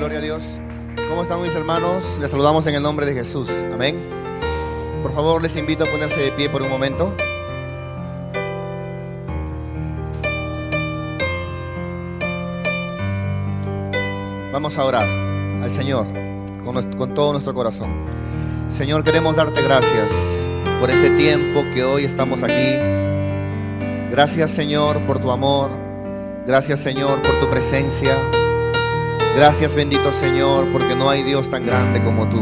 Gloria a Dios. ¿Cómo están mis hermanos? Les saludamos en el nombre de Jesús. Amén. Por favor, les invito a ponerse de pie por un momento. Vamos a orar al Señor con todo nuestro corazón. Señor, queremos darte gracias por este tiempo que hoy estamos aquí. Gracias, Señor, por tu amor. Gracias, Señor, por tu presencia. Gracias, bendito Señor, porque no hay Dios tan grande como tú.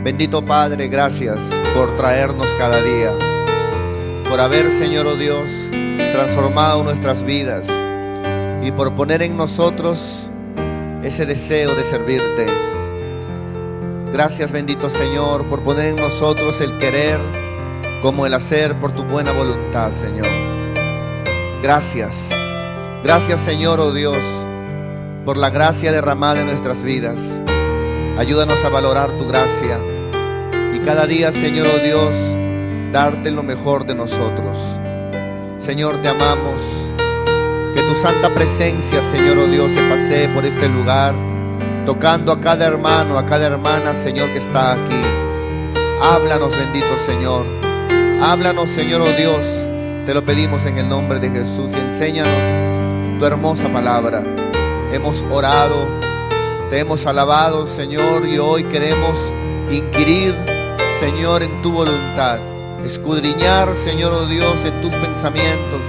Bendito Padre, gracias por traernos cada día, por haber, Señor, oh Dios, transformado nuestras vidas y por poner en nosotros ese deseo de servirte. Gracias, bendito Señor, por poner en nosotros el querer como el hacer por tu buena voluntad, Señor. Gracias. Gracias, Señor, oh Dios, por la gracia derramada en nuestras vidas. Ayúdanos a valorar tu gracia y cada día, Señor, oh Dios, darte lo mejor de nosotros. Señor, te amamos. Que tu santa presencia, Señor, oh Dios, se pasee por este lugar, tocando a cada hermano, a cada hermana, Señor, que está aquí. Háblanos, bendito Señor. Háblanos, Señor, oh Dios. Te lo pedimos en el nombre de Jesús y enséñanos tu hermosa palabra. Hemos orado, te hemos alabado, Señor, y hoy queremos inquirir, Señor, en tu voluntad. Escudriñar, Señor, oh Dios, en tus pensamientos,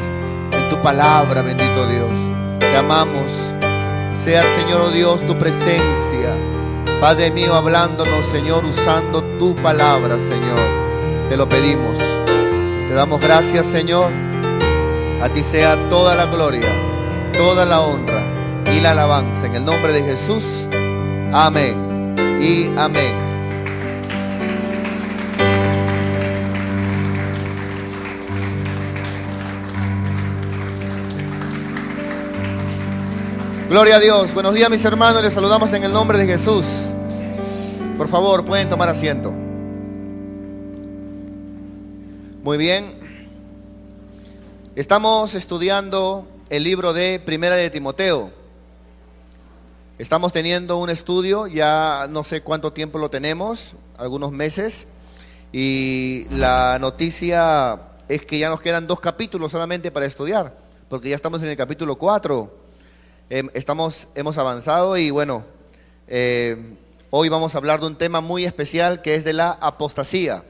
en tu palabra, bendito Dios. Te amamos. Sea, Señor, oh Dios, tu presencia, Padre mío, hablándonos, Señor, usando tu palabra, Señor. Te lo pedimos. Te damos gracias, Señor. A ti sea toda la gloria, toda la honra y la alabanza en el nombre de Jesús. Amén y amén. Gloria a Dios. Buenos días, mis hermanos. Les saludamos en el nombre de Jesús. Por favor, pueden tomar asiento. Muy bien. Estamos estudiando el libro de Primera de Timoteo. Estamos teniendo un estudio, ya no sé cuánto tiempo lo tenemos, algunos meses. Y la noticia es que ya nos quedan 2 capítulos solamente para estudiar, porque ya estamos en el capítulo 4. Hemos avanzado y bueno, hoy vamos a hablar de un tema muy especial que es de la apostasía.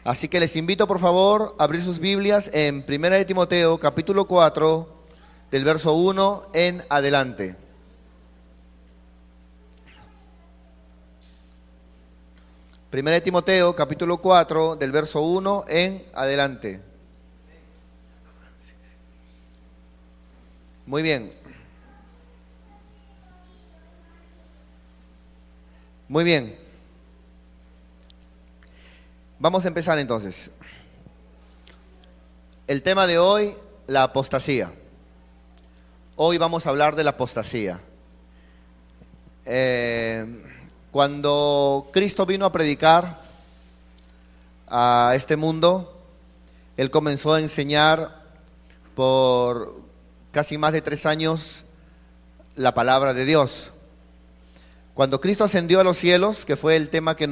Así que les invito por favor a abrir sus Biblias en Primera de Timoteo capítulo 4 del verso 1 en adelante. Primera de Timoteo capítulo 4 del verso 1 en adelante. Muy bien. Muy bien. Vamos a empezar entonces. El tema de hoy, la apostasía. Hoy vamos a hablar de la apostasía. Cuando Cristo vino a predicar a este mundo, Él comenzó a enseñar por casi más de 3 años la palabra de Dios. Cuando Cristo ascendió a los cielos, que fue el tema que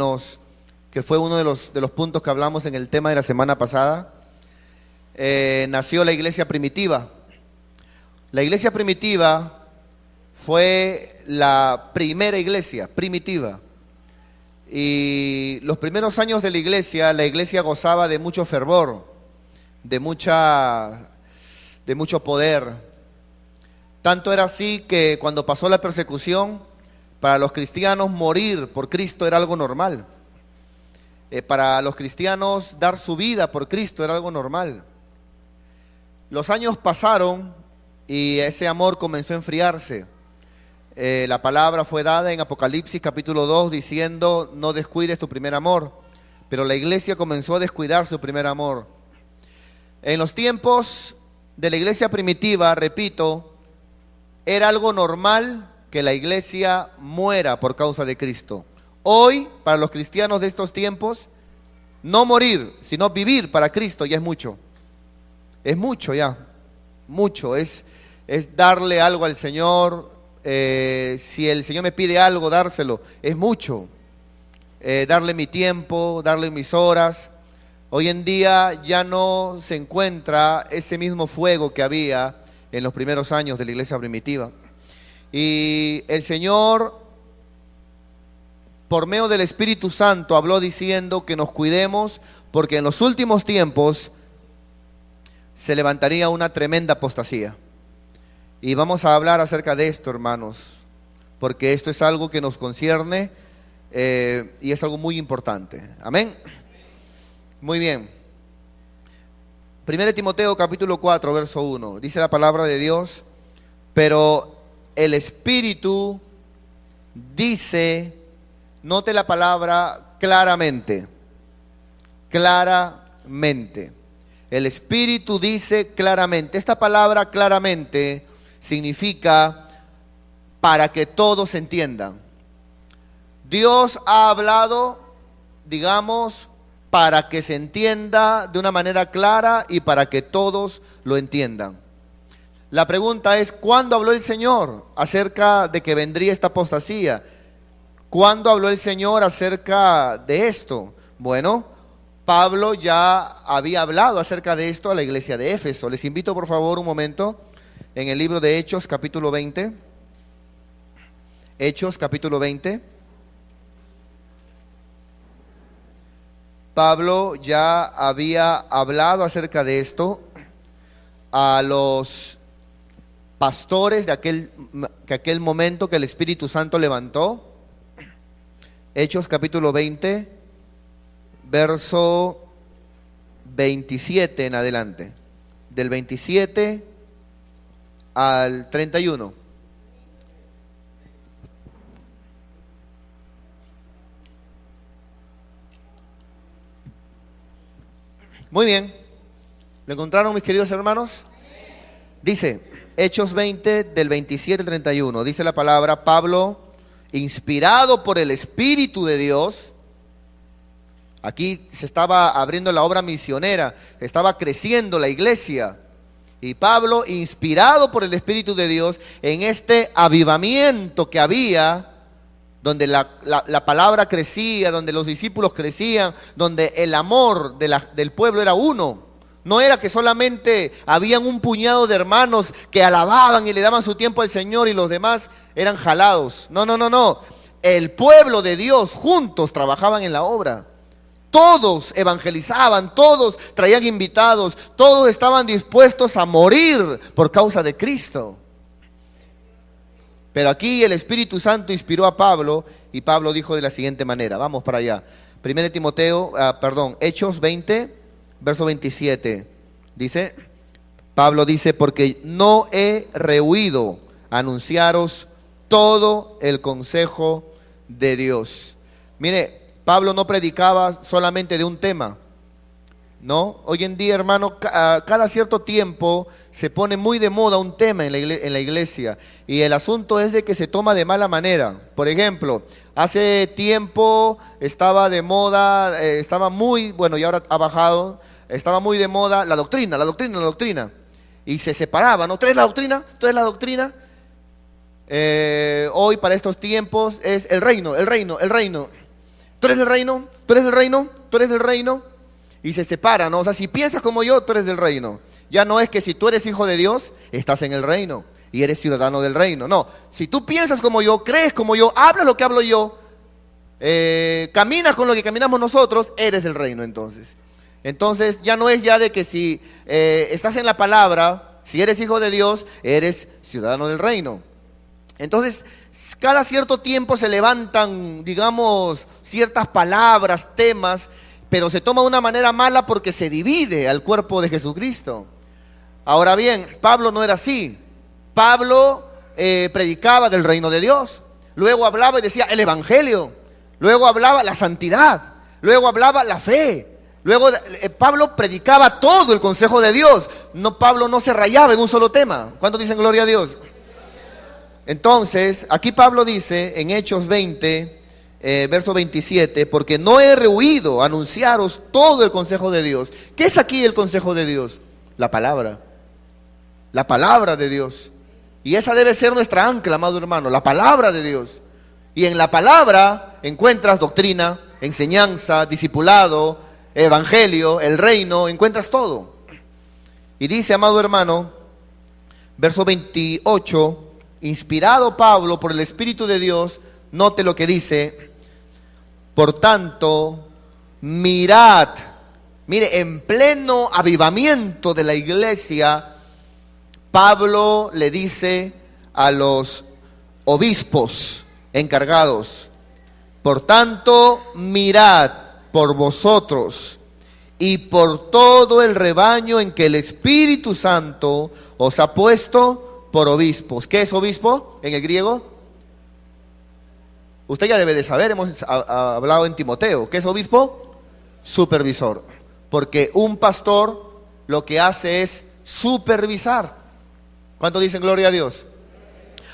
fue uno de los puntos que hablamos en el tema de la semana pasada, nació la iglesia primitiva. La iglesia primitiva fue la primera iglesia primitiva. Y los primeros años de la iglesia gozaba de mucho fervor, de mucho poder. Tanto era así que cuando pasó la persecución, para los cristianos morir por Cristo era algo normal. Para los cristianos dar su vida por Cristo era algo normal. Los años pasaron y ese amor comenzó a enfriarse. La palabra fue dada en Apocalipsis capítulo 2 diciendo: no descuides tu primer amor. Pero la iglesia comenzó a descuidar su primer amor. En los tiempos de la iglesia primitiva, repito, era algo normal que la iglesia muera por causa de Cristo. Hoy, para los cristianos de estos tiempos, no morir, sino vivir para Cristo ya es mucho. Es mucho ya, mucho. Es darle algo al Señor, si el Señor me pide algo, dárselo. Es mucho. Darle mi tiempo, darle mis horas. Hoy en día ya no se encuentra ese mismo fuego que había en los primeros años de la iglesia primitiva. Y el Señor, por medio del Espíritu Santo, habló diciendo que nos cuidemos, porque en los últimos tiempos se levantaría una tremenda apostasía. Y vamos a hablar acerca de esto, hermanos, porque esto es algo que nos concierne y es algo muy importante. Amén. Muy bien. 1 Timoteo capítulo 4, verso 1. Dice la palabra de Dios: pero el Espíritu dice, note la palabra claramente, claramente. El Espíritu dice claramente. Esta palabra claramente significa para que todos entiendan. Dios ha hablado, digamos, para que se entienda de una manera clara y para que todos lo entiendan. La pregunta es, ¿cuándo habló el Señor acerca de que vendría esta apostasía? ¿Cuándo habló el Señor acerca de esto? Bueno, Pablo ya había hablado acerca de esto a la iglesia de Éfeso. Les invito por favor un momento en el libro de Hechos capítulo 20. Hechos capítulo 20. Pablo ya había hablado acerca de esto a los pastores de aquel momento que el Espíritu Santo levantó. Hechos capítulo 20, verso 27 en adelante. Del 27 al 31. Muy bien. ¿Lo encontraron, mis queridos hermanos? Dice, Hechos 20, del 27 al 31. Dice la palabra: Pablo, inspirado por el Espíritu de Dios. Aquí se estaba abriendo la obra misionera, estaba creciendo la iglesia. Y Pablo, inspirado por el Espíritu de Dios, en este avivamiento que había, donde la palabra crecía, donde los discípulos crecían, donde el amor del pueblo era uno. No era que solamente habían un puñado de hermanos que alababan y le daban su tiempo al Señor y los demás eran jalados. No. El pueblo de Dios juntos trabajaban en la obra. Todos evangelizaban, todos traían invitados, todos estaban dispuestos a morir por causa de Cristo. Pero aquí el Espíritu Santo inspiró a Pablo y Pablo dijo de la siguiente manera. Vamos para allá. Hechos 20, verso 27. Dice, Pablo dice: porque no he rehuido anunciaros todo el consejo de Dios. Mire, Pablo no predicaba solamente de un tema. ¿No? Hoy en día, hermano, cada cierto tiempo se pone muy de moda un tema en la iglesia, y el asunto es de que se toma de mala manera. Por ejemplo, hace tiempo estaba de moda, estaba muy, bueno, y ahora ha bajado, estaba muy de moda la doctrina, y se separaba, ¿no? ¿Tú eres la doctrina? ¿Tú eres la doctrina? Hoy, para estos tiempos, es el reino. ¿Tú eres el reino? ¿Tú eres el reino? ¿Tú eres el reino? Y se separa, ¿no? O sea, si piensas como yo, tú eres del reino. Ya no es que si tú eres hijo de Dios, estás en el reino y eres ciudadano del reino. No, si tú piensas como yo, crees como yo, hablas lo que hablo yo, caminas con lo que caminamos nosotros, eres del reino entonces. Entonces ya no es ya de que si estás en la palabra, si eres hijo de Dios, eres ciudadano del reino. Entonces, cada cierto tiempo se levantan, digamos, ciertas palabras, temas, pero se toma de una manera mala porque se divide al cuerpo de Jesucristo. Ahora bien, Pablo no era así. Pablo predicaba del reino de Dios. Luego hablaba y decía el evangelio. Luego hablaba la santidad. Luego hablaba la fe. Luego Pablo predicaba todo el consejo de Dios. No, Pablo no se rayaba en un solo tema. ¿Cuántos dicen gloria a Dios? Entonces, aquí Pablo dice en Hechos 20, verso 27, porque no he rehuido anunciaros todo el consejo de Dios. ¿Qué es aquí el consejo de Dios? La palabra de Dios. Y esa debe ser nuestra ancla, amado hermano, la palabra de Dios. Y en la palabra encuentras doctrina, enseñanza, discipulado, evangelio, el reino, encuentras todo. Y dice, amado hermano, verso 28, inspirado Pablo por el Espíritu de Dios, note lo que dice, por tanto, mirad, mire, en pleno avivamiento de la iglesia, Pablo le dice a los obispos encargados, por tanto, mirad por vosotros y por todo el rebaño en que el Espíritu Santo os ha puesto por obispos. ¿Qué es obispo en el griego? Usted ya debe de saber, hemos hablado en Timoteo. ¿Qué es obispo? Supervisor. Porque un pastor lo que hace es supervisar. ¿Cuánto dicen gloria a Dios?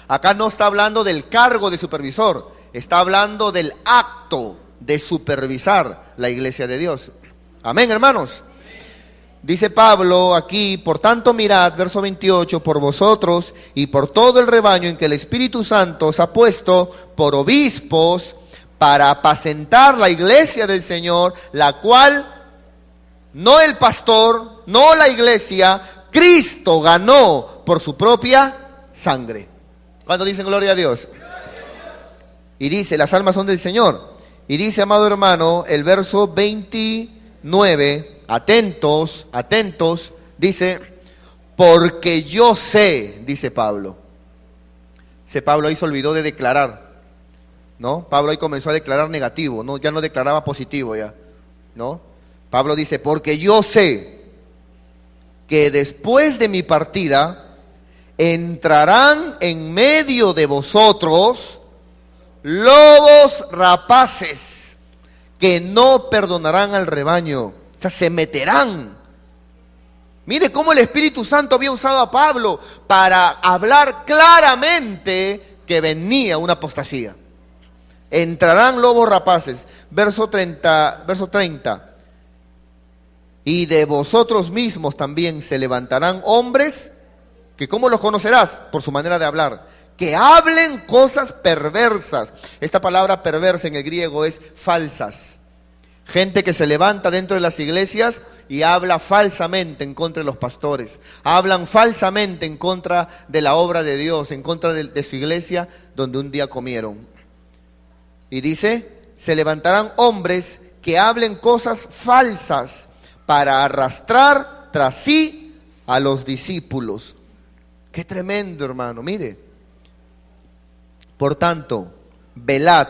Acá no está hablando del cargo de supervisor, está hablando del acto de supervisar la iglesia de Dios. Amén, hermanos. Dice Pablo aquí, por tanto mirad, verso 28, por vosotros y por todo el rebaño en que el Espíritu Santo os ha puesto por obispos para apacentar la iglesia del Señor, la cual no el pastor, no la iglesia, Cristo ganó por su propia sangre. ¿Cuándo dicen gloria a Dios? Y dice, las almas son del Señor. Y dice, amado hermano, el verso 29, atentos, atentos, dice, porque yo sé, dice Pablo. Pablo ahí se olvidó de declarar, ¿no? Pablo ahí comenzó a declarar negativo, ¿no? Ya no declaraba positivo ya, ¿no? Pablo dice, porque yo sé que después de mi partida entrarán en medio de vosotros lobos rapaces que no perdonarán al rebaño. O sea, se meterán. Mire cómo el Espíritu Santo había usado a Pablo para hablar claramente que venía una apostasía. Entrarán lobos rapaces. Verso 30. Y de vosotros mismos también se levantarán hombres, que ¿cómo los conocerás? Por su manera de hablar. Que hablen cosas perversas. Esta palabra perversa en el griego es falsas. Gente que se levanta dentro de las iglesias y habla falsamente en contra de los pastores. Hablan falsamente en contra de la obra de Dios, en contra de su iglesia donde un día comieron. Y dice, se levantarán hombres que hablen cosas falsas para arrastrar tras sí a los discípulos. Qué tremendo, hermano, mire. Por tanto, velad.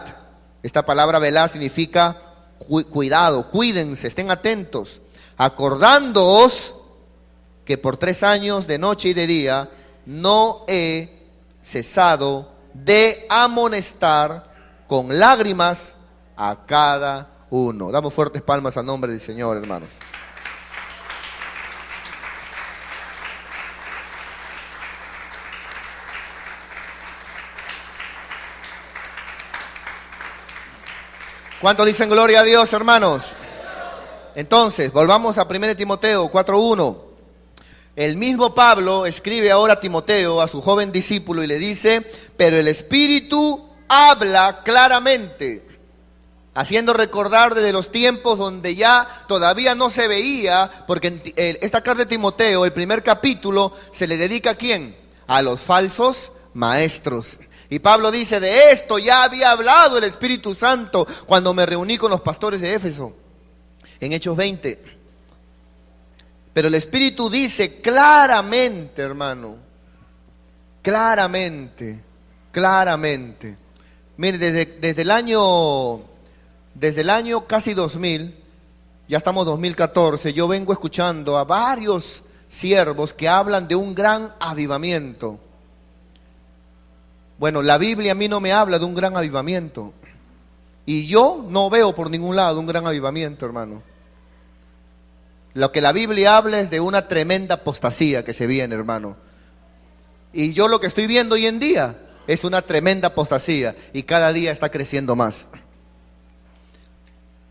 Esta palabra velad significa cuidado, cuídense, estén atentos, acordándoos que por 3 años de noche y de día no he cesado de amonestar con lágrimas a cada uno. Damos fuertes palmas al nombre del Señor, hermanos. ¿Cuántos dicen gloria a Dios, hermanos? Entonces, volvamos a 1 Timoteo 4:1. El mismo Pablo escribe ahora a Timoteo, a su joven discípulo, y le dice, pero el Espíritu habla claramente, haciendo recordar desde los tiempos donde ya todavía no se veía, porque en esta carta de Timoteo, el primer capítulo, se le dedica ¿a quién? A los falsos maestros. Y Pablo dice, de esto ya había hablado el Espíritu Santo cuando me reuní con los pastores de Éfeso, en Hechos 20. Pero el Espíritu dice claramente, hermano, claramente. Mire, desde el año casi 2000, ya estamos 2014, yo vengo escuchando a varios siervos que hablan de un gran avivamiento. Bueno, la Biblia a mí no me habla de un gran avivamiento. Y yo no veo por ningún lado un gran avivamiento, hermano. Lo que la Biblia habla es de una tremenda apostasía que se viene, hermano. Y yo lo que estoy viendo hoy en día es una tremenda apostasía. Y cada día está creciendo más.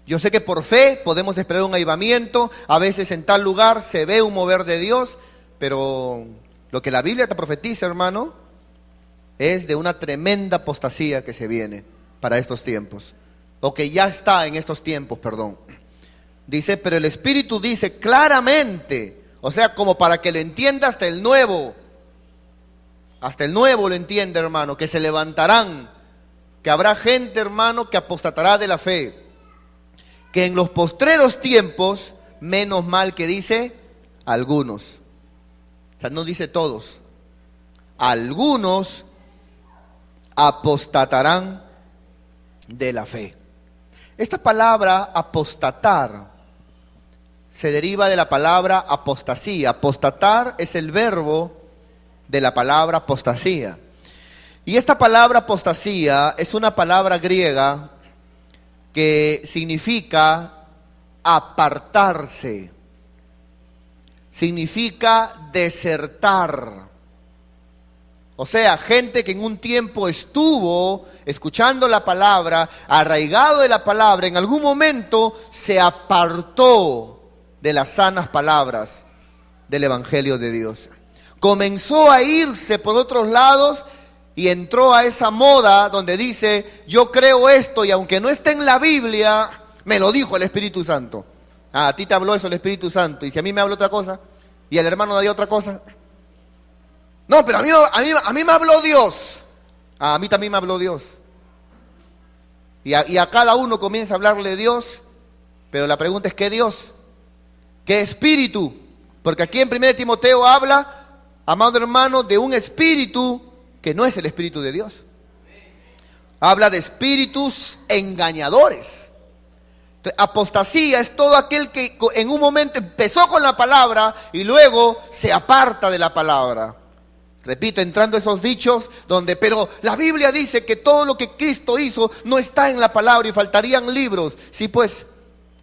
Yo sé que por fe podemos esperar un avivamiento. A veces en tal lugar se ve un mover de Dios. Pero lo que la Biblia te profetiza, hermano, es de una tremenda apostasía que se viene para estos tiempos, o que ya está en estos tiempos, perdón. Dice, pero el Espíritu dice claramente, o sea, como para que lo entienda hasta el nuevo lo entiende, hermano, que se levantarán, que habrá gente, hermano, que apostatará de la fe, que en los postreros tiempos, menos mal que dice algunos, o sea, no dice todos, algunos apostatarán de la fe. Esta palabra apostatar se deriva de la palabra apostasía. Apostatar es el verbo de la palabra apostasía. Y esta palabra apostasía es una palabra griega que significa apartarse, significa desertar. O sea, gente que en un tiempo estuvo escuchando la palabra, arraigado de la palabra, en algún momento se apartó de las sanas palabras del Evangelio de Dios. Comenzó a irse por otros lados y entró a esa moda donde dice, yo creo esto y aunque no esté en la Biblia, me lo dijo el Espíritu Santo. A ti te habló eso el Espíritu Santo, y si a mí me habló otra cosa, y al hermano me dio otra cosa. No, pero a mí me habló Dios. A mí también me habló Dios. Y a cada uno comienza a hablarle Dios, pero la pregunta es, ¿qué Dios? ¿Qué espíritu? Porque aquí en 1 Timoteo habla, amado hermano, de un espíritu que no es el Espíritu de Dios. Habla de espíritus engañadores. Entonces, apostasía es todo aquel que en un momento empezó con la palabra y luego se aparta de la palabra. Repito, entrando a esos dichos donde, pero la Biblia dice que todo lo que Cristo hizo no está en la palabra y faltarían libros. Sí, pues,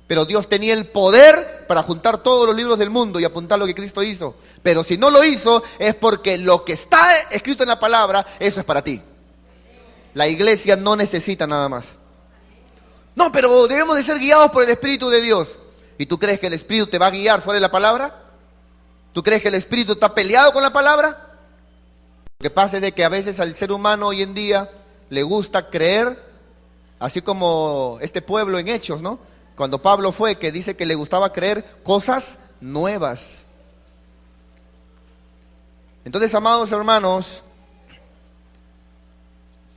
pero Dios tenía el poder para juntar todos los libros del mundo y apuntar lo que Cristo hizo. Pero si no lo hizo, es porque lo que está escrito en la palabra, eso es para ti. La iglesia no necesita nada más. No, pero debemos de ser guiados por el Espíritu de Dios. ¿Y tú crees que el Espíritu te va a guiar fuera de la palabra? ¿Tú crees que el Espíritu está peleado con la palabra? Lo que pasa es de que a veces al ser humano hoy en día le gusta creer, así como este pueblo en Hechos, ¿no? Cuando Pablo fue, que dice que le gustaba creer cosas nuevas. Entonces, amados hermanos,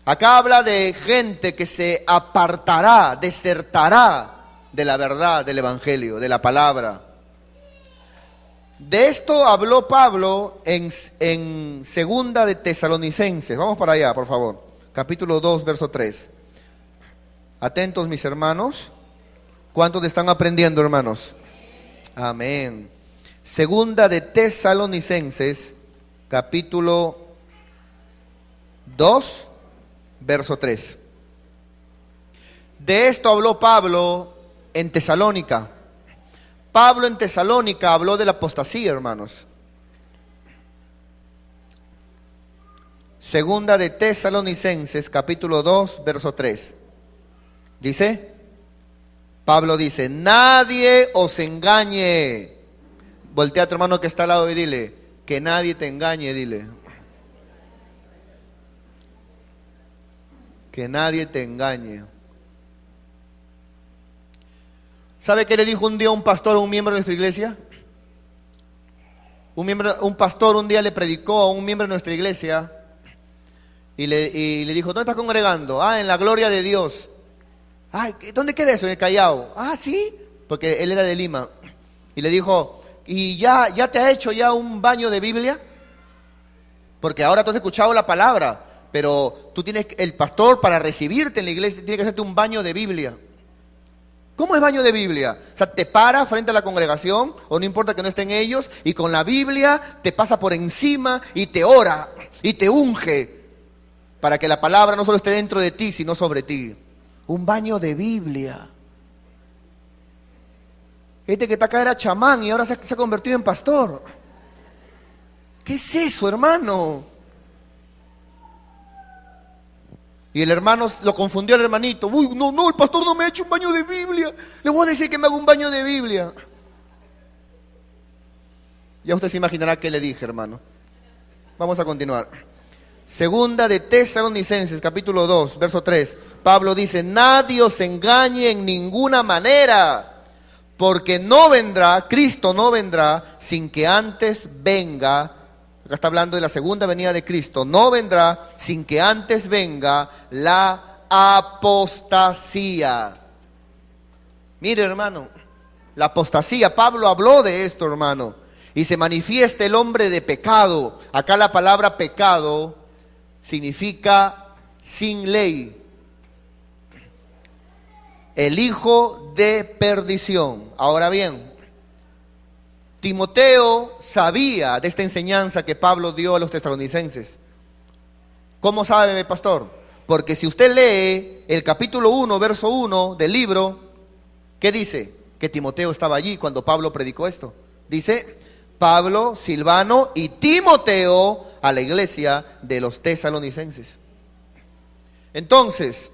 acá habla de gente que se apartará, desertará de la verdad del Evangelio, de la palabra. De esto habló Pablo en Segunda de Tesalonicenses. Vamos para allá, por favor. Capítulo 2, verso 3. Atentos, mis hermanos. ¿Cuántos están aprendiendo, hermanos? Amén. Segunda de Tesalonicenses, capítulo 2, verso 3. De esto habló Pablo en Tesalónica. Pablo en Tesalónica habló de la apostasía, hermanos. Segunda de Tesalonicenses, capítulo 2, verso 3. Dice, Pablo dice, nadie os engañe. Voltea a tu hermano que está al lado y dile, que nadie te engañe, dile. Que nadie te engañe. ¿Sabe qué le dijo un día un pastor a un miembro de nuestra iglesia? Un pastor un día le predicó a un miembro de nuestra iglesia y le dijo, ¿dónde estás congregando? Ah, en la gloria de Dios. Ay, ¿dónde queda eso? En el Callao. Ah, ¿sí? Porque él era de Lima. Y le dijo, ¿y ya te ha hecho ya un baño de Biblia? Porque ahora tú has escuchado la palabra, pero tú tienes, el pastor para recibirte en la iglesia tiene que hacerte un baño de Biblia. ¿Cómo es baño de Biblia? O sea, te para frente a la congregación, o no importa que no estén ellos, y con la Biblia te pasa por encima y te ora y te unge para que la palabra no solo esté dentro de ti, sino sobre ti. Un baño de Biblia. Este que está acá era chamán y ahora se ha convertido en pastor. ¿Qué es eso, hermano? Y el hermano lo confundió al hermanito. Uy, no, el pastor no me ha hecho un baño de Biblia. Le voy a decir que me haga un baño de Biblia. Ya usted se imaginará qué le dije, hermano. Vamos a continuar. Segunda de Tesalonicenses, capítulo 2, verso 3. Pablo dice: nadie os engañe en ninguna manera, porque no vendrá, Cristo no vendrá sin que antes venga. Acá está hablando de la segunda venida de Cristo. No vendrá sin que antes venga la apostasía. Mire, hermano, la apostasía, Pablo habló de esto, hermano. Y se manifiesta el hombre de pecado. Acá la palabra pecado significa sin ley. El hijo de perdición. Ahora bien, Timoteo sabía de esta enseñanza que Pablo dio a los tesalonicenses. ¿Cómo sabe, pastor? Porque si usted lee el capítulo 1, verso 1 del libro, ¿qué dice? Que Timoteo estaba allí cuando Pablo predicó esto. Dice: Pablo, Silvano y Timoteo a la iglesia de los tesalonicenses. Entonces,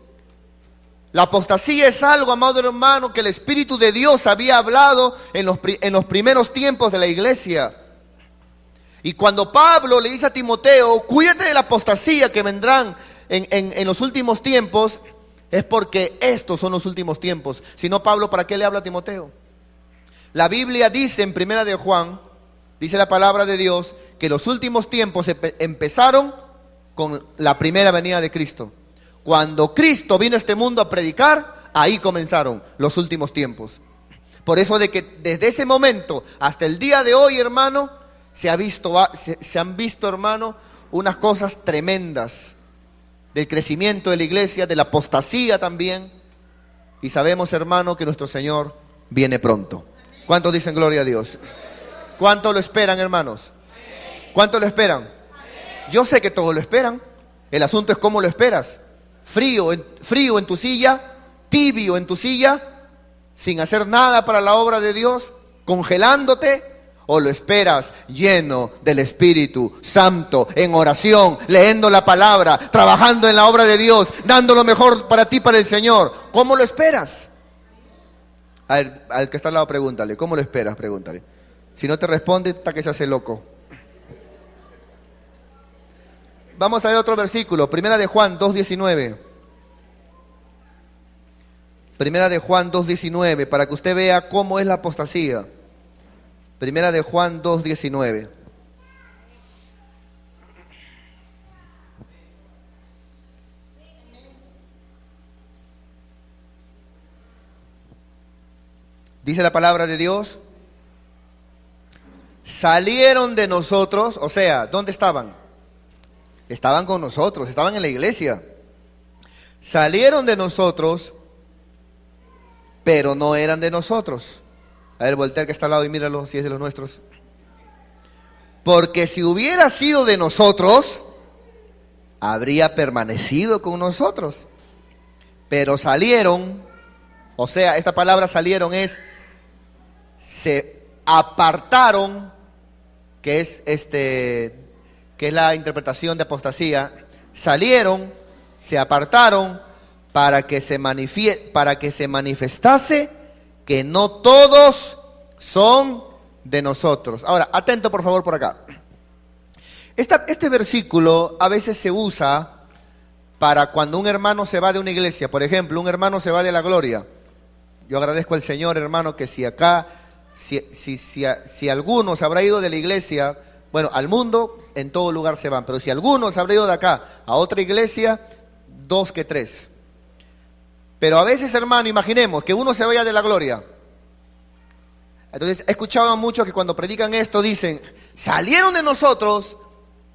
la apostasía es algo, amado hermano, que el Espíritu de Dios había hablado en los primeros tiempos de la iglesia. Y cuando Pablo le dice a Timoteo: cuídate de la apostasía que vendrán en los últimos tiempos, es porque estos son los últimos tiempos. Si no, Pablo, ¿para qué le habla a Timoteo? La Biblia dice en Primera de Juan, dice la palabra de Dios, que los últimos tiempos empezaron con la primera venida de Cristo. Cuando Cristo vino a este mundo a predicar, ahí comenzaron los últimos tiempos. Por eso de que desde ese momento hasta el día de hoy, hermano, se han visto, hermano, unas cosas tremendas del crecimiento de la iglesia, de la apostasía también. Y sabemos, hermano, que nuestro Señor viene pronto. ¿Cuántos dicen gloria a Dios? ¿Cuánto lo esperan, hermanos? ¿Cuánto lo esperan? Yo sé que todos lo esperan. El asunto es cómo lo esperas. Frío en tu silla, tibio en tu silla, sin hacer nada para la obra de Dios, congelándote, o lo esperas lleno del Espíritu Santo, en oración, leyendo la palabra, trabajando en la obra de Dios, dando lo mejor para ti, para el Señor. ¿Cómo lo esperas? Al que está al lado, pregúntale: ¿cómo lo esperas? Pregúntale. Si no te responde, está que se hace loco. Vamos a ver otro versículo, Primera de Juan 2:19. Primera de Juan 2:19, para que usted vea cómo es la apostasía. Primera de Juan 2:19. Dice la palabra de Dios: salieron de nosotros, o sea, ¿dónde estaban? Estaban con nosotros, estaban en la iglesia. Salieron de nosotros, pero no eran de nosotros. A ver, voltea al que está al lado y míralo si es de los nuestros. Porque si hubiera sido de nosotros, habría permanecido con nosotros. Pero salieron, o sea, esta palabra salieron es, se apartaron, que es la interpretación de apostasía. Salieron, se apartaron para que se manifestase que no todos son de nosotros. Ahora, atento por favor por acá. Este versículo a veces se usa para cuando un hermano se va de una iglesia. Por ejemplo, un hermano se va de la gloria. Yo agradezco al Señor, hermano, que si alguno se habrá ido de la iglesia, bueno, al mundo en todo lugar se van, pero si alguno se habrá ido de acá a otra iglesia, 2 que 3. Pero a veces, hermano, imaginemos que uno se vaya de la gloria. Entonces, he escuchado a muchos que cuando predican esto dicen: salieron de nosotros,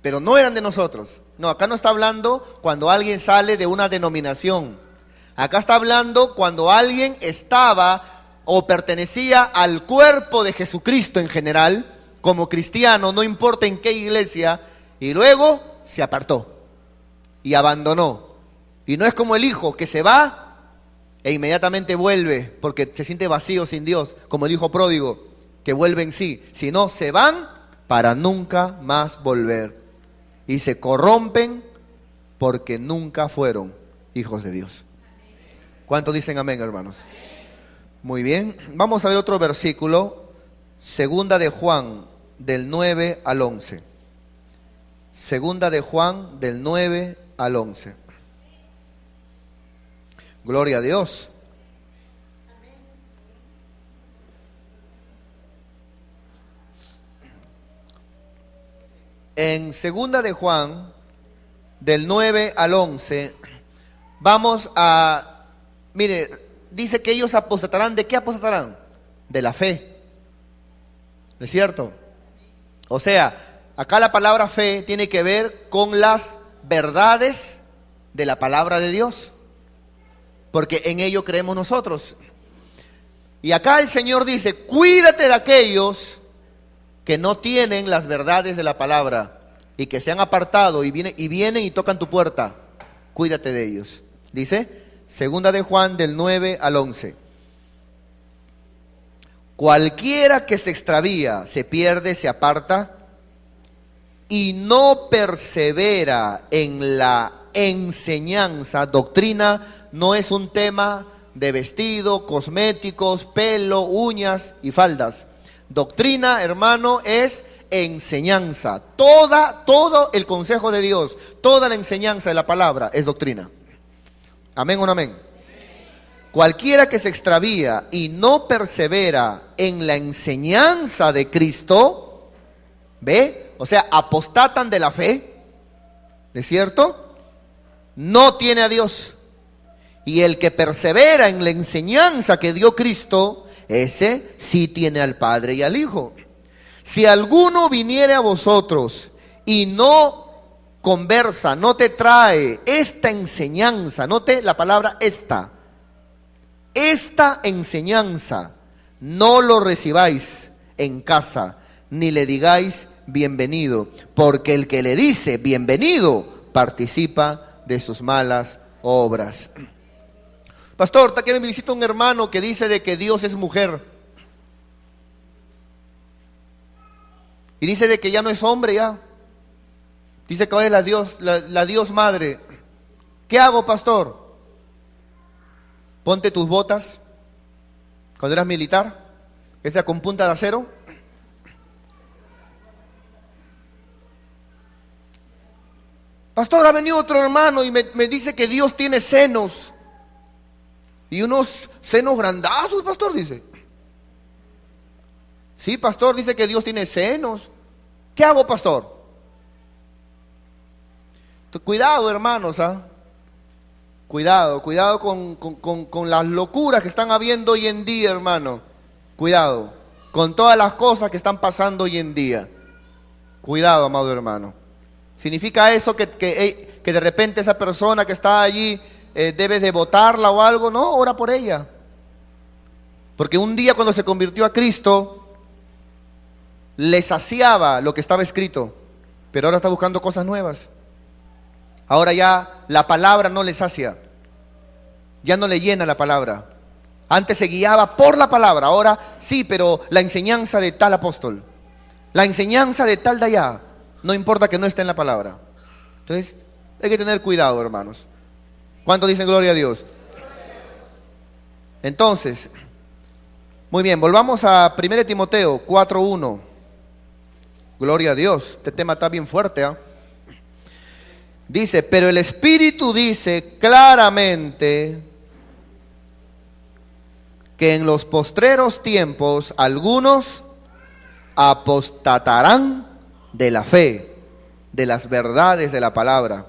pero no eran de nosotros. No, acá no está hablando cuando alguien sale de una denominación. Acá está hablando cuando alguien estaba o pertenecía al cuerpo de Jesucristo en general, como cristiano, no importa en qué iglesia, y luego se apartó y abandonó. Y no es como el hijo que se va e inmediatamente vuelve porque se siente vacío sin Dios, como el hijo pródigo que vuelve en sí, sino se van para nunca más volver y se corrompen porque nunca fueron hijos de Dios. ¿Cuántos dicen amén, hermanos? Muy bien, vamos a ver otro versículo, Segunda de Juan, del 9 al 11. Segunda de Juan, del 9 al 11. Gloria a Dios. En Segunda de Juan, del 9 al 11, vamos a, mire, dice que ellos apostatarán. ¿De qué apostatarán? De la fe. ¿No es cierto? O sea, acá la palabra fe tiene que ver con las verdades de la palabra de Dios, porque en ello creemos nosotros. Y acá el Señor dice, cuídate de aquellos que no tienen las verdades de la palabra y que se han apartado y vienen y tocan tu puerta. Cuídate de ellos. Dice, Segunda de Juan, del 9 al 11. Cualquiera que se extravía, se pierde, se aparta y no persevera en la enseñanza. Doctrina no es un tema de vestido, cosméticos, pelo, uñas y faldas. Doctrina, hermano, es enseñanza. Todo el consejo de Dios, toda la enseñanza de la palabra es doctrina. ¿Amén o no amén? Cualquiera que se extravía y no persevera en la enseñanza de Cristo, ¿ve? O sea, apostatan de la fe, ¿de cierto? No tiene a Dios. Y el que persevera en la enseñanza que dio Cristo, ese sí tiene al Padre y al Hijo. Si alguno viniere a vosotros y no conversa, no te trae esta enseñanza, note la palabra esta enseñanza, no lo recibáis en casa, ni le digáis bienvenido, porque el que le dice bienvenido participa de sus malas obras. Pastor, está que me visita un hermano que dice de que Dios es mujer. Y dice de que ya no es hombre ya. Dice que ahora es la Dios madre. ¿Qué hago, pastor? Ponte tus botas. Cuando eras militar, esa con punta de acero. Pastor, ha venido otro hermano y me dice que Dios tiene senos. Y unos senos grandazos, pastor, dice. Sí, pastor, dice que Dios tiene senos. ¿Qué hago, pastor? Cuidado, hermanos, ¿ah? Cuidado con las locuras que están habiendo hoy en día, hermano. Cuidado con todas las cosas que están pasando hoy en día. Cuidado, amado hermano. ¿Significa eso que de repente esa persona que está allí debes de votarla o algo? No, ora por ella. Porque un día cuando se convirtió a Cristo, le saciaba lo que estaba escrito, pero ahora está buscando cosas nuevas. Ahora ya la palabra no le sacia, ya no le llena la palabra. Antes se guiaba por la palabra, ahora sí, pero la enseñanza de tal apóstol, la enseñanza de tal de allá, no importa que no esté en la palabra. Entonces hay que tener cuidado, hermanos. ¿Cuántos dicen gloria a Dios? Entonces, muy bien, volvamos a 1 Timoteo 4:1. Gloria a Dios, este tema está bien fuerte, ¿eh? Dice, pero el Espíritu dice claramente que en los postreros tiempos algunos apostatarán de la fe, de las verdades de la palabra.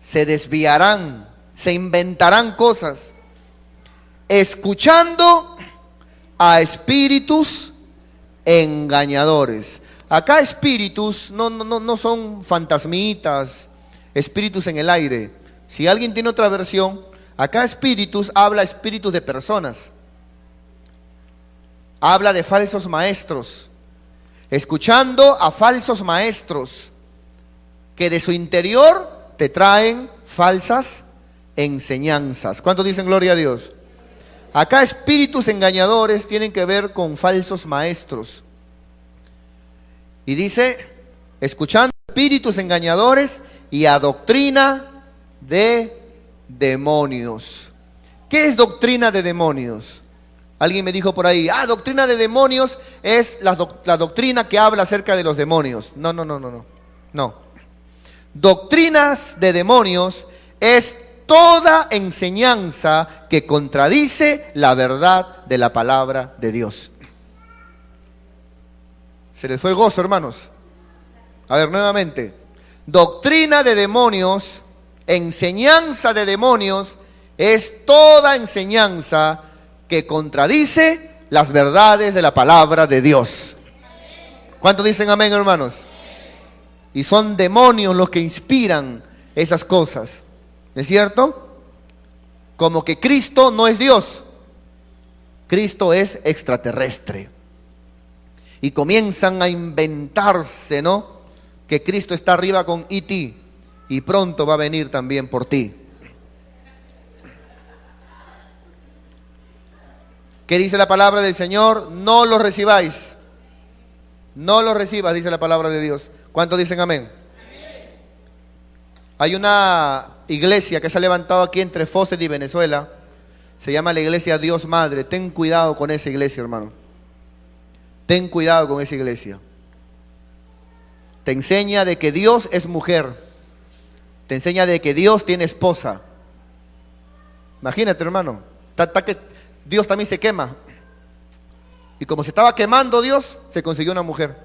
Se desviarán, se inventarán cosas, escuchando a espíritus engañadores. Acá espíritus no son fantasmitas, espíritus en el aire. Si alguien tiene otra versión, acá espíritus habla espíritus de personas. Habla de falsos maestros, escuchando a falsos maestros que de su interior te traen falsas enseñanzas. ¿Cuántos dicen gloria a Dios? Acá espíritus engañadores tienen que ver con falsos maestros. Y dice, escuchando espíritus engañadores y a doctrina de demonios. ¿Qué es doctrina de demonios? Alguien me dijo por ahí, doctrina de demonios es la doctrina que habla acerca de los demonios. No. Doctrinas de demonios es toda enseñanza que contradice la verdad de la palabra de Dios. ¿Se les fue el gozo, hermanos? A ver, nuevamente. Doctrina de demonios, enseñanza de demonios, es toda enseñanza que contradice las verdades de la palabra de Dios. ¿Cuántos dicen amén, hermanos? Y son demonios los que inspiran esas cosas, ¿no es cierto? Como que Cristo no es Dios, Cristo es extraterrestre. Y comienzan a inventarse, ¿no? Que Cristo está arriba con E.T. y pronto va a venir también por ti. ¿Qué dice la palabra del Señor? No los recibáis. No los recibas, dice la palabra de Dios. ¿Cuántos dicen amén? Hay una iglesia que se ha levantado aquí entre Fawcett y Venezuela. Se llama la iglesia Dios Madre. Ten cuidado con esa iglesia, hermano. Ten cuidado con esa iglesia. Te enseña de que Dios es mujer. Te enseña de que Dios tiene esposa. Imagínate, hermano. Que Dios también se quema. Y como se estaba quemando Dios, se consiguió una mujer.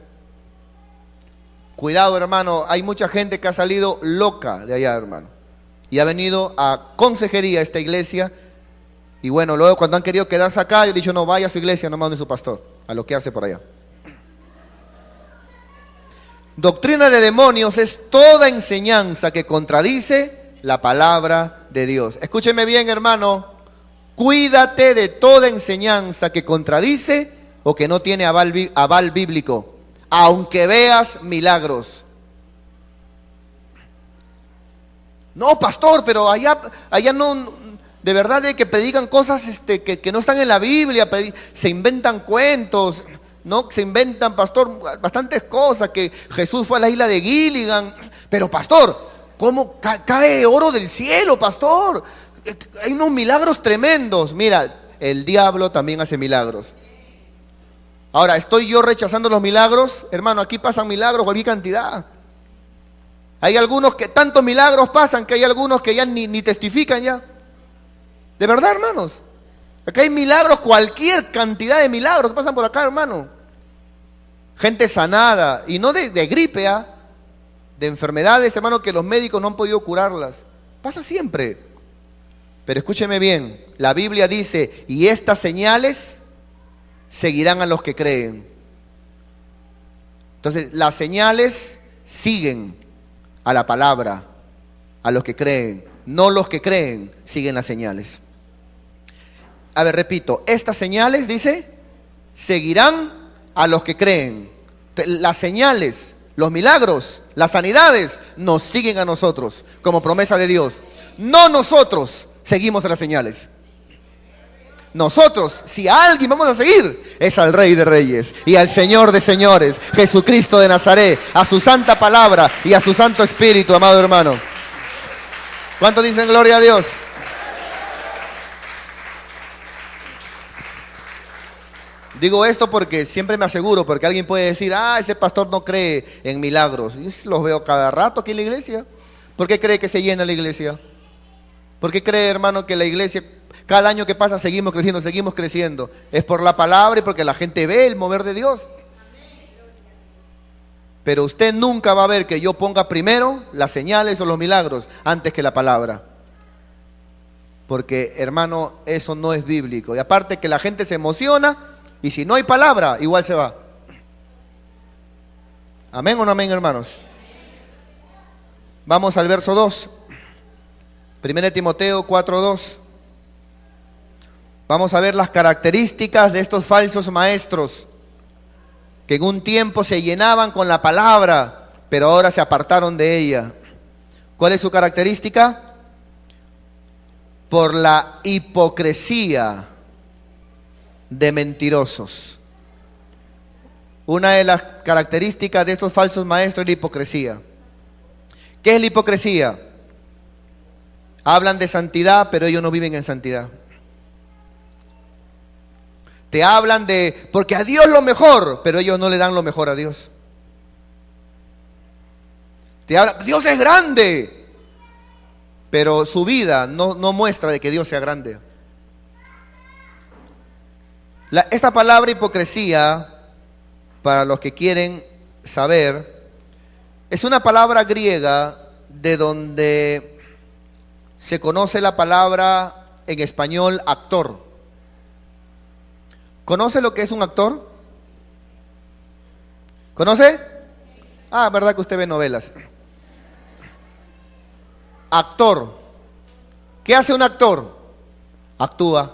Cuidado, hermano. Hay mucha gente que ha salido loca de allá, hermano. Y ha venido a consejería a esta iglesia. Y bueno, luego cuando han querido quedarse acá, yo he dicho, no, vaya a su iglesia, no mande a su pastor, a loquearse por allá. Doctrina de demonios es toda enseñanza que contradice la palabra de Dios. Escúcheme bien, hermano. Cuídate de toda enseñanza que contradice o que no tiene aval bíblico, aunque veas milagros. No, pastor, pero allá no, de verdad de que predican cosas que no están en la Biblia, se inventan cuentos, ¿no? Se inventan, pastor, bastantes cosas, que Jesús fue a la isla de Gilligan. Pero, pastor, ¿cómo cae oro del cielo, pastor? Hay unos milagros tremendos. Mira, el diablo también hace milagros. Ahora, ¿estoy yo rechazando los milagros? Hermano, aquí pasan milagros, cualquier cantidad. Hay algunos que tantos milagros pasan que hay algunos que ya ni testifican ya. De verdad, hermanos. Acá hay milagros, cualquier cantidad de milagros que pasan por acá, hermano. Gente sanada, y no de gripe, de enfermedades, hermano, que los médicos no han podido curarlas. Pasa siempre. Pero escúcheme bien, la Biblia dice, y estas señales seguirán a los que creen. Entonces, las señales siguen a la palabra, a los que creen. No los que creen siguen las señales. A ver, repito, estas señales, dice, seguirán a los que creen. Las señales, los milagros, las sanidades nos siguen a nosotros como promesa de Dios. No nosotros seguimos a las señales. Nosotros, si a alguien vamos a seguir, es al Rey de Reyes y al Señor de Señores, Jesucristo de Nazaret, a su santa palabra y a su Santo Espíritu, amado hermano. ¿Cuántos dicen gloria a Dios? Digo esto porque siempre me aseguro, porque alguien puede decir, ese pastor no cree en milagros. Yo los veo cada rato aquí en la iglesia. ¿Por qué cree que se llena la iglesia? ¿Por qué cree, hermano, que la iglesia, cada año que pasa, seguimos creciendo? Es por la palabra y porque la gente ve el mover de Dios. Pero usted nunca va a ver que yo ponga primero las señales o los milagros antes que la palabra. Porque, hermano, eso no es bíblico. Y aparte que la gente se emociona y si no hay palabra, igual se va. ¿Amén o no amén, hermanos? Vamos al verso 2. 1 Timoteo 4:2. Vamos a ver las características de estos falsos maestros que en un tiempo se llenaban con la palabra, pero ahora se apartaron de ella. ¿Cuál es su característica? Por la hipocresía de mentirosos. Una de las características de estos falsos maestros es la hipocresía. ¿Qué es la hipocresía? Hablan de santidad, pero ellos no viven en santidad. Te hablan de, porque a Dios lo mejor, pero ellos no le dan lo mejor a Dios. Te habla, Dios es grande, pero su vida no muestra de que Dios sea grande. Esta palabra hipocresía, para los que quieren saber, es una palabra griega de donde se conoce la palabra en español actor. ¿Conoce lo que es un actor? ¿Conoce? Ah, verdad que usted ve novelas. Actor. ¿Qué hace un actor? Actúa.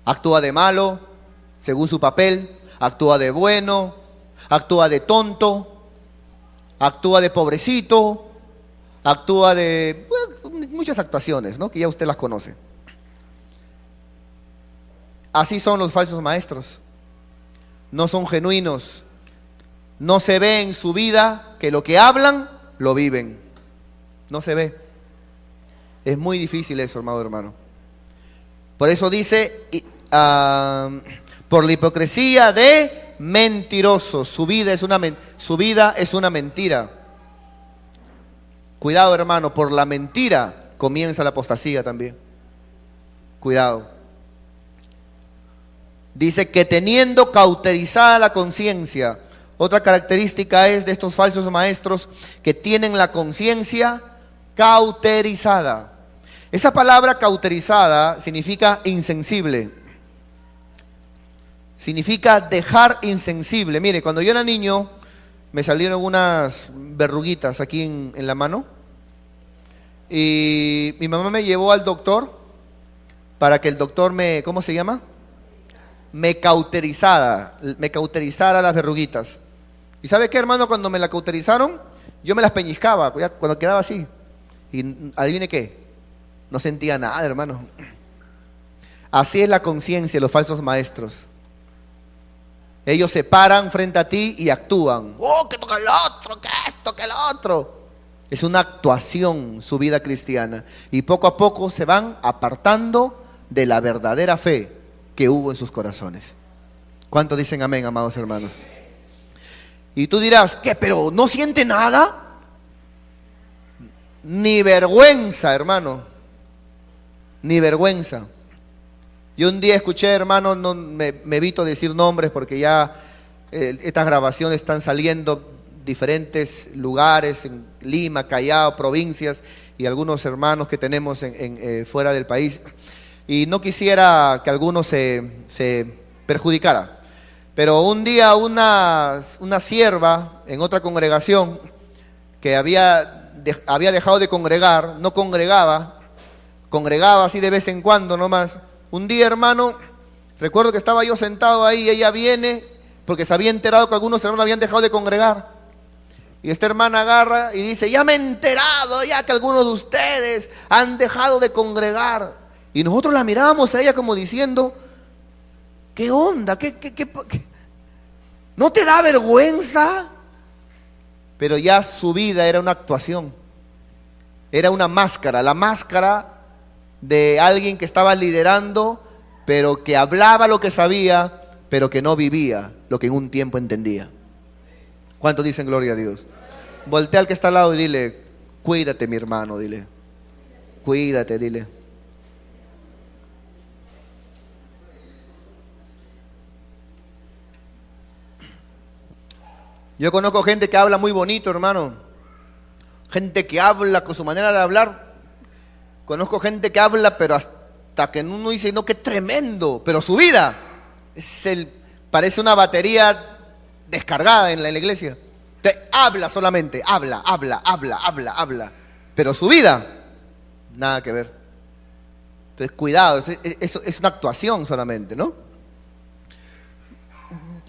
Actúa de malo, según su papel. Actúa de bueno. Actúa de tonto. Actúa de pobrecito. Actúa de muchas actuaciones, ¿no? Que ya usted las conoce. Así son los falsos maestros. No son genuinos. No se ve en su vida que lo que hablan, lo viven. No se ve. Es muy difícil eso, amado hermano. Por eso dice, por la hipocresía de mentirosos. Su vida es una mentira. Cuidado, hermano, por la mentira comienza la apostasía también. Cuidado. Dice que teniendo cauterizada la conciencia. Otra característica es de estos falsos maestros que tienen la conciencia cauterizada. Esa palabra cauterizada significa insensible. Significa dejar insensible. Mire, cuando yo era niño me salieron unas verruguitas aquí en la mano. Y mi mamá me llevó al doctor para que el doctor ¿cómo se llama? Me cauterizara las verruguitas. ¿Y sabe qué, hermano? Cuando me la cauterizaron, yo me las peñiscaba, cuando quedaba así. Y adivine qué, no sentía nada, hermano. Así es la conciencia de los falsos maestros. Ellos se paran frente a ti y actúan. ¡Oh, que toca el otro, que esto, que el otro! Es una actuación su vida cristiana. Y poco a poco se van apartando de la verdadera fe que hubo en sus corazones. ¿Cuántos dicen amén, amados hermanos? Y tú dirás, ¿qué? ¿Pero no siente nada? Ni vergüenza, hermano. Ni vergüenza. Yo un día escuché, hermano, no me evito decir nombres porque ya estas grabaciones están saliendo diferentes lugares, en Lima, Callao, provincias y algunos hermanos que tenemos fuera del país. Y no quisiera que alguno se perjudicara. Pero un día una sierva en otra congregación que había dejado de congregar, no congregaba así de vez en cuando nomás. Un día, hermano, recuerdo que estaba yo sentado ahí y ella viene porque se había enterado que algunos hermanos habían dejado de congregar. Y esta hermana agarra y dice, ya me he enterado ya que algunos de ustedes han dejado de congregar. Y nosotros la mirábamos a ella como diciendo, ¿qué onda? ¿Qué? ¿No te da vergüenza? Pero ya su vida era una actuación. Era una máscara, la máscara de alguien que estaba liderando, pero que hablaba lo que sabía, pero que no vivía lo que en un tiempo entendía. ¿Cuántos dicen gloria a Dios? Voltea al que está al lado y dile, cuídate, mi hermano, dile. Cuídate, dile. Yo conozco gente que habla muy bonito, hermano. Gente que habla con su manera de hablar. Conozco gente que habla, pero hasta que uno dice, no, qué tremendo. Pero su vida parece una batería descargada en la iglesia. Habla solamente, habla. Pero su vida, nada que ver. Entonces, cuidado, eso es una actuación solamente, ¿no?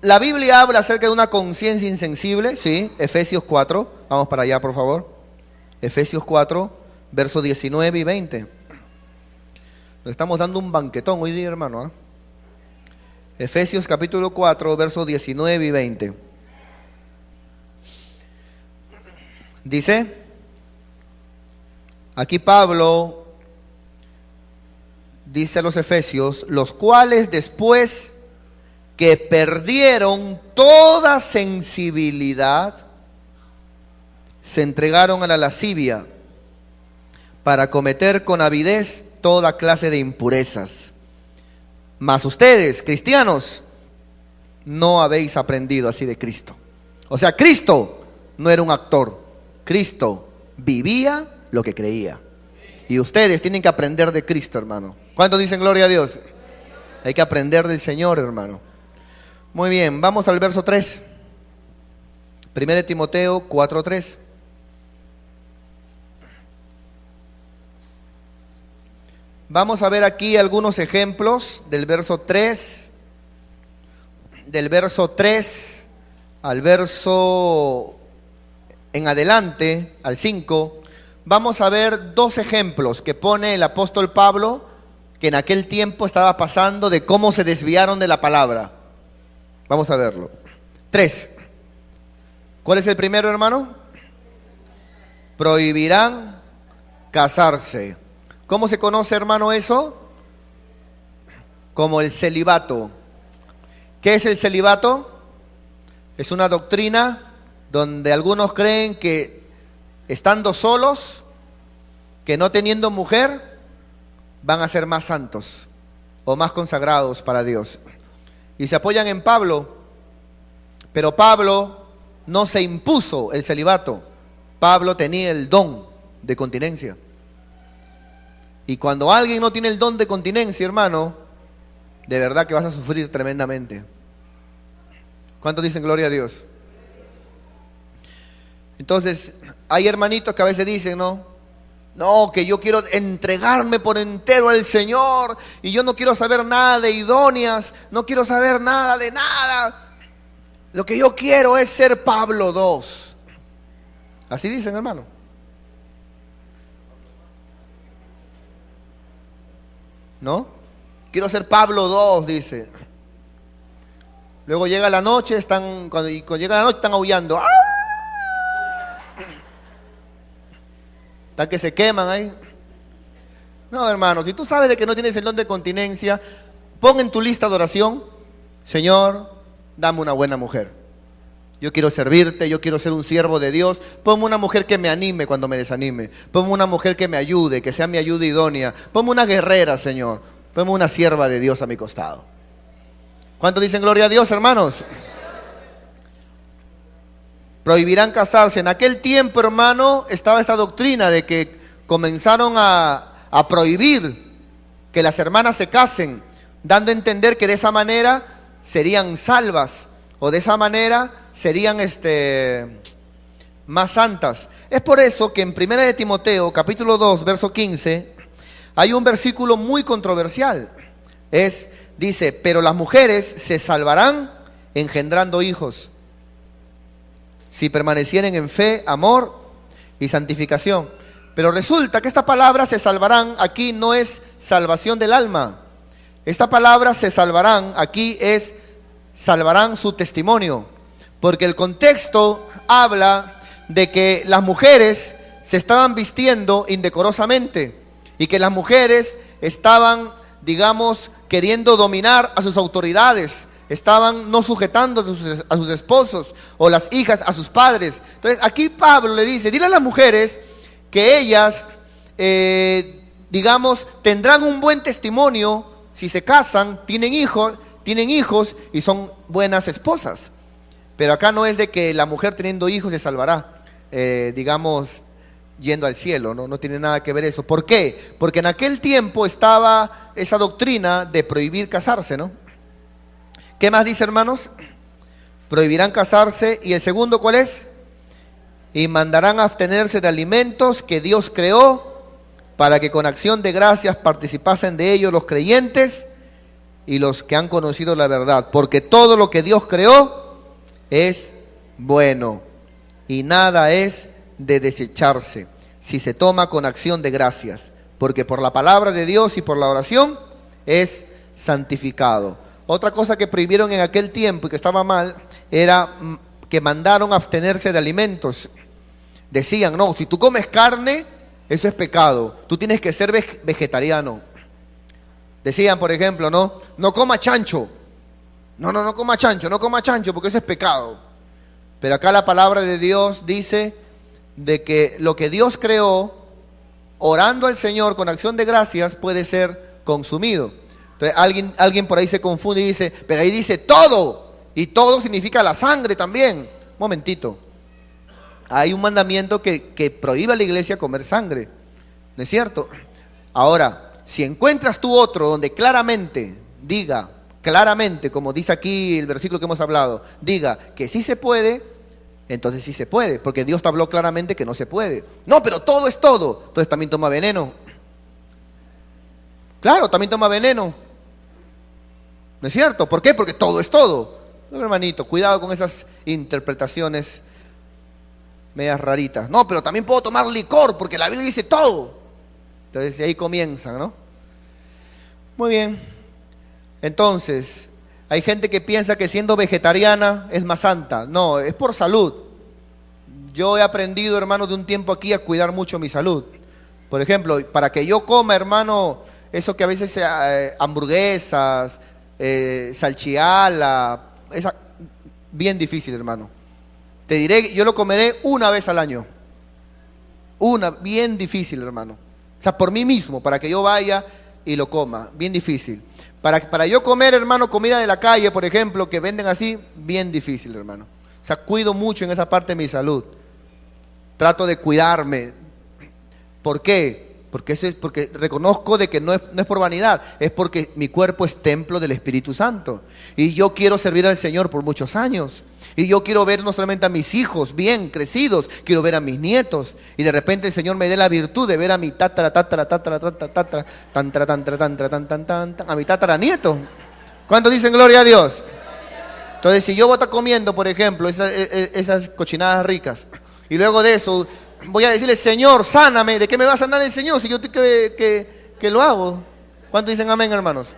La Biblia habla acerca de una conciencia insensible, sí, Efesios 4, vamos para allá por favor. Efesios 4, versos 19 y 20. Nos estamos dando un banquetón hoy día, hermano. Efesios capítulo 4, versos 19 y 20. Dice, aquí Pablo dice a los efesios, los cuales después que perdieron toda sensibilidad, se entregaron a la lascivia para cometer con avidez toda clase de impurezas. Mas ustedes, cristianos, no habéis aprendido así de Cristo. O sea, Cristo no era un actor. Cristo vivía lo que creía. Y ustedes tienen que aprender de Cristo, hermano. ¿Cuántos dicen gloria a Dios? Hay que aprender del Señor, hermano. Muy bien, vamos al verso 3. 1 Timoteo 4:3. Vamos a ver aquí algunos ejemplos del verso 3. Del verso 3 al verso en adelante, al 5. Vamos a ver dos ejemplos que pone el apóstol Pablo, que en aquel tiempo estaba pasando, de cómo se desviaron de la palabra. Vamos a verlo. 3. ¿Cuál es el primero, hermano? Prohibirán casarse. ¿Cómo se conoce, hermano, eso? Como el celibato. ¿Qué es el celibato? Es una doctrina donde algunos creen que estando solos, que no teniendo mujer, van a ser más santos o más consagrados para Dios. Y se apoyan en Pablo, pero Pablo no se impuso el celibato. Pablo tenía el don de continencia. Y cuando alguien no tiene el don de continencia, hermano, de verdad que vas a sufrir tremendamente. ¿Cuántos dicen gloria a Dios? Entonces, hay hermanitos que a veces dicen, no, que yo quiero entregarme por entero al Señor y yo no quiero saber nada de idóneas, no quiero saber nada de nada. Lo que yo quiero es ser Pablo II. Así dicen, hermano. ¿No? Quiero ser Pablo II, dice. Luego llega la noche, cuando llega la noche están aullando. ¡Ah! Están que se queman ahí. No, hermano, si tú sabes de que no tienes el don de continencia, pon en tu lista de oración: Señor, dame una buena mujer. Yo quiero servirte, yo quiero ser un siervo de Dios. Ponme una mujer que me anime cuando me desanime. Ponme una mujer que me ayude, que sea mi ayuda idónea. Ponme una guerrera, Señor. Ponme una sierva de Dios a mi costado. ¿Cuántos dicen gloria a Dios, hermanos? Prohibirán casarse. En aquel tiempo, hermano, estaba esta doctrina de que comenzaron a prohibir que las hermanas se casen, dando a entender que de esa manera serían salvas, o de esa manera serían más santas. Es por eso que en 1 Timoteo, capítulo 2, verso 15, hay un versículo muy controversial. Dice, pero las mujeres se salvarán engendrando hijos, si permanecieren en fe, amor y santificación. Pero resulta que esta palabra se salvarán aquí no es salvación del alma. Esta palabra se salvarán aquí es salvarán su testimonio. Porque el contexto habla de que las mujeres se estaban vistiendo indecorosamente y que las mujeres estaban, digamos, queriendo dominar a sus autoridades. Estaban no sujetando a sus esposos o las hijas a sus padres. Entonces aquí Pablo le dice, dile a las mujeres que ellas, digamos, tendrán un buen testimonio si se casan, tienen hijos y son buenas esposas. Pero acá no es de que la mujer teniendo hijos se salvará, digamos, yendo al cielo, no tiene nada que ver eso. ¿Por qué? Porque en aquel tiempo estaba esa doctrina de prohibir casarse, ¿no? ¿Qué más dice, hermanos? Prohibirán casarse. ¿Y el segundo cuál es? Y mandarán a abstenerse de alimentos que Dios creó, para que con acción de gracias participasen de ellos los creyentes y los que han conocido la verdad. Porque todo lo que Dios creó es bueno y nada es de desecharse si se toma con acción de gracias, porque por la palabra de Dios y por la oración es santificado. Otra cosa que prohibieron en aquel tiempo y que estaba mal era que mandaron a abstenerse de alimentos. Decían, no, si tú comes carne, eso es pecado, tú tienes que ser vegetariano. Decían, por ejemplo, no coma chancho. No coma chancho porque eso es pecado. Pero acá la palabra de Dios dice de que lo que Dios creó, orando al Señor con acción de gracias, puede ser consumido. Entonces alguien por ahí se confunde y dice, pero ahí dice todo, y todo significa la sangre también. Momentito, hay un mandamiento que prohíbe a la iglesia comer sangre, ¿no es cierto? Ahora, si encuentras tú otro donde claramente diga, claramente, como dice aquí el versículo que hemos hablado, diga que sí se puede, entonces sí se puede, porque Dios te habló claramente que no se puede. No, pero todo es todo, entonces también toma veneno. Claro, también toma veneno, ¿no es cierto? ¿Por qué? Porque todo es todo. No, hermanito, cuidado con esas interpretaciones medias raritas. No, pero también puedo tomar licor, porque la Biblia dice todo. Entonces ahí comienzan, ¿no? Muy bien. Entonces, hay gente que piensa que siendo vegetariana es más santa. No, es por salud. Yo he aprendido, hermano, de un tiempo aquí a cuidar mucho mi salud. Por ejemplo, para que yo coma, hermano, eso que a veces hamburguesas, salchiala, bien difícil, hermano. Te diré, yo lo comeré una vez al año. Bien difícil, hermano. O sea, por mí mismo, para que yo vaya y lo coma, bien difícil. Para yo comer, hermano, comida de la calle, por ejemplo, que venden así, bien difícil, hermano. O sea, cuido mucho en esa parte de mi salud. Trato de cuidarme. ¿Por qué? Porque reconozco de que no es por vanidad, es porque mi cuerpo es templo del Espíritu Santo. Y yo quiero servir al Señor por muchos años. Y yo quiero ver no solamente a mis hijos bien crecidos, quiero ver a mis nietos. Y de repente el Señor me dé la virtud de ver a mi a mi tataranieto. ¿Cuántos dicen gloria a Dios? Entonces, si yo voy a estar comiendo, por ejemplo, esas cochinadas ricas, y luego de eso voy a decirle, Señor, sáname, ¿de qué me va a sanar el Señor si yo que lo hago? ¿Cuántos dicen amén, hermanos?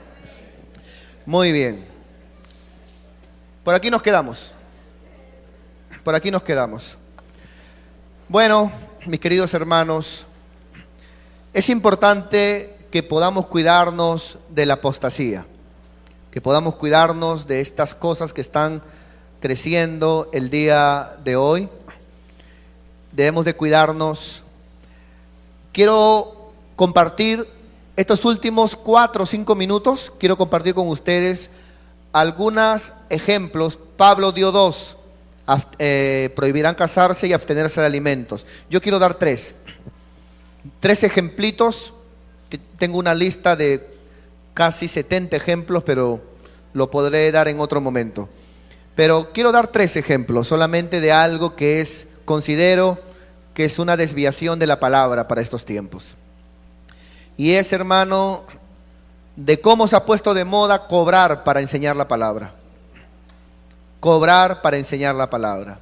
Muy bien. Por aquí nos quedamos. Por aquí nos quedamos. Bueno, mis queridos hermanos, es importante que podamos cuidarnos de la apostasía, que podamos cuidarnos de estas cosas que están creciendo el día de hoy. Debemos de cuidarnos. Quiero compartir estos últimos 4 o 5 minutos, quiero compartir con ustedes algunos ejemplos. Pablo dio 2. Prohibirán casarse y abstenerse de alimentos. Yo quiero dar 3 ejemplitos. Tengo una lista de casi 70 ejemplos, pero lo podré dar en otro momento. Pero quiero dar 3 ejemplos solamente de algo que considero que es una desviación de la palabra para estos tiempos. Y es, hermano, de cómo se ha puesto de moda cobrar para enseñar la palabra. Cobrar para enseñar la palabra.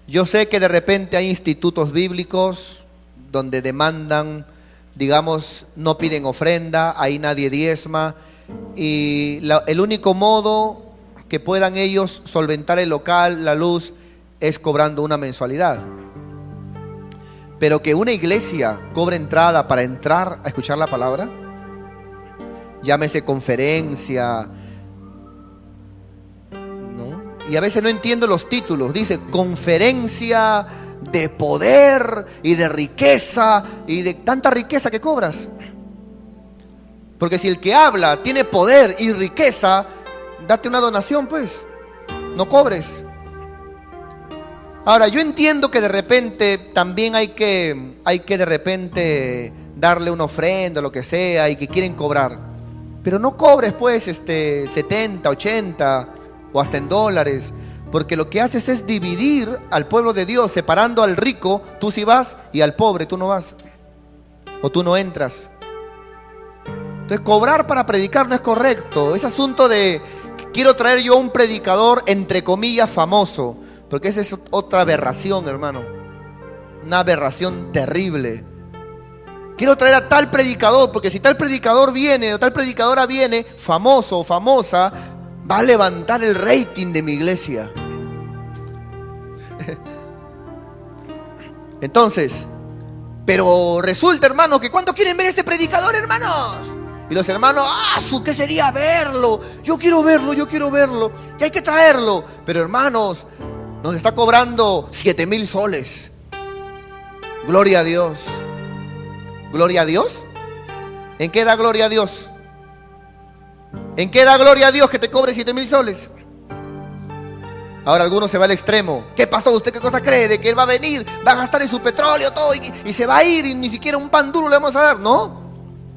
Yo sé que de repente hay institutos bíblicos donde demandan, digamos, no piden ofrenda, ahí nadie diezma, y el único modo que puedan ellos solventar el local, la luz, es cobrando una mensualidad. Pero que una iglesia cobre entrada para entrar a escuchar la palabra, llámese conferencia, y a veces no entiendo los títulos. Dice conferencia de poder y de riqueza, y de tanta riqueza que cobras. Porque si el que habla tiene poder y riqueza, date una donación, pues, no cobres. Ahora, yo entiendo que de repente también hay que de repente darle una ofrenda o lo que sea, y que quieren cobrar, pero no cobres pues 70, 80 o hasta en dólares, porque lo que haces es dividir al pueblo de Dios, separando al rico, tú sí vas, y al pobre tú no vas, o tú no entras. Entonces, cobrar para predicar no es correcto. Es asunto de, quiero traer yo a un predicador entre comillas famoso, porque esa es otra aberración, hermano, una aberración terrible. Quiero traer a tal predicador, porque si tal predicador viene o tal predicadora viene, famoso o famosa, va a levantar el rating de mi iglesia. Entonces, pero resulta, hermano, que ¿cuántos quieren ver a este predicador, hermanos? Y los hermanos, ¿qué sería verlo? Yo quiero verlo, y hay que traerlo. Pero hermanos, nos está cobrando 7,000 soles. Gloria a Dios. ¿Gloria a Dios? ¿En qué da gloria a Dios? ¿En qué da gloria a Dios que te cobre 7,000 soles? Ahora algunos se va al extremo. ¿Qué pasó? ¿Usted qué cosa cree? ¿De que Él va a venir, va a gastar en su petróleo todo y se va a ir y ni siquiera un pan duro le vamos a dar? No.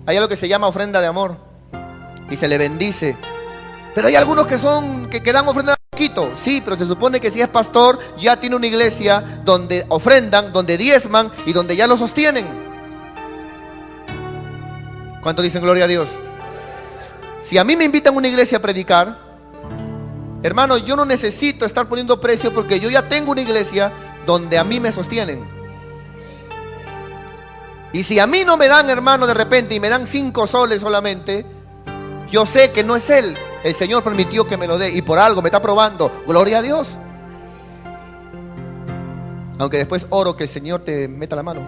Hay algo que se llama ofrenda de amor y se le bendice. Pero hay algunos que dan ofrenda de poquito. Sí, pero se supone que si es pastor ya tiene una iglesia donde ofrendan, donde diezman y donde ya lo sostienen. ¿Cuántos dicen gloria a Dios? Si a mí me invitan a una iglesia a predicar, hermano, yo no necesito estar poniendo precio porque yo ya tengo una iglesia donde a mí me sostienen. Y si a mí no me dan, hermano, de repente y me dan 5 soles solamente, yo sé que no es Él. El Señor permitió que me lo dé y por algo me está probando. Gloria a Dios. Aunque después oro que el Señor te meta la mano.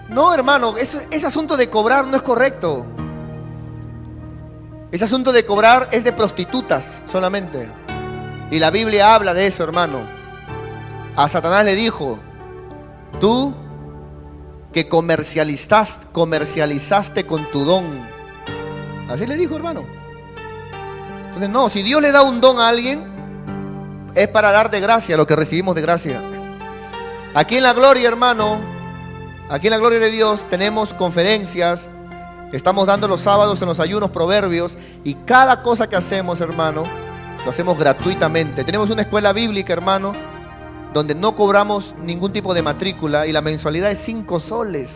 No, hermano, ese asunto de cobrar no es correcto. Ese asunto de cobrar es de prostitutas solamente. Y la Biblia habla de eso, hermano. A Satanás le dijo: tú que comercializaste con tu don. Así le dijo, hermano. Entonces no, si Dios le da un don a alguien, es para dar de gracia lo que recibimos de gracia. Aquí en la gloria, hermano, aquí en la gloria de Dios tenemos conferencias. Estamos dando los sábados en los ayunos proverbios. Y cada cosa que hacemos, hermano, lo hacemos gratuitamente. Tenemos una escuela bíblica, hermano, donde no cobramos ningún tipo de matrícula y la mensualidad es 5 soles.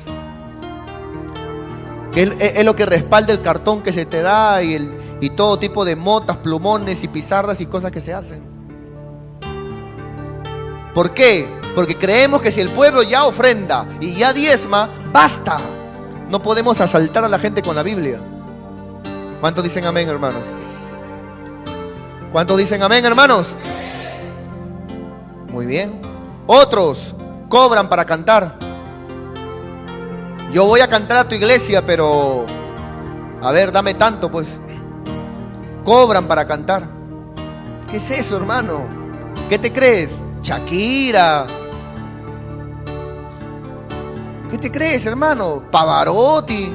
Que es lo que respalda el cartón que se te da y todo tipo de motas, plumones y pizarras y cosas que se hacen. ¿Por qué? Porque creemos que si el pueblo ya ofrenda y ya diezma, basta. No podemos asaltar a la gente con la Biblia. ¿Cuántos dicen amén, hermanos? ¿Cuántos dicen amén, hermanos? Muy bien. Otros cobran para cantar. Yo voy a cantar a tu iglesia, pero a ver, dame tanto, pues. Cobran para cantar. ¿Qué es eso, hermano? ¿Qué te crees? Shakira. ¿Qué te crees, hermano? Pavarotti.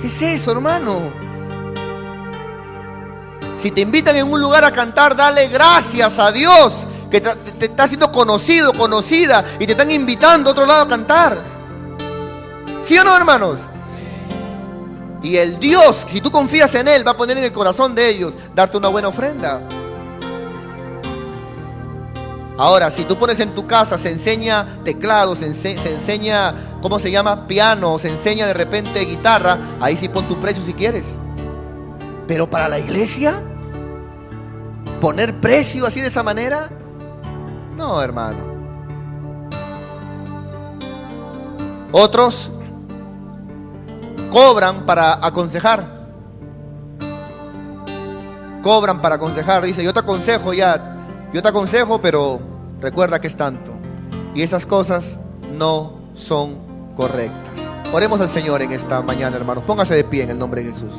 ¿Qué es eso, hermano? Si te invitan en un lugar a cantar, dale gracias a Dios que te está haciendo conocido, conocida, y te están invitando a otro lado a cantar. ¿Sí o no, hermanos? Y el Dios, si tú confías en Él, va a poner en el corazón de ellos darte una buena ofrenda. Ahora, si tú pones en tu casa, se enseña teclados, se enseña, ¿cómo se llama? Piano, se enseña de repente guitarra, ahí sí pon tu precio si quieres. Pero para la iglesia, ¿poner precio así de esa manera? No, hermano. Otros cobran para aconsejar. Cobran para aconsejar. Dice, yo te aconsejo ya. Yo te aconsejo, pero recuerda que es tanto. Y esas cosas no son correctas. Oremos al Señor en esta mañana, hermanos. Póngase de pie en el nombre de Jesús.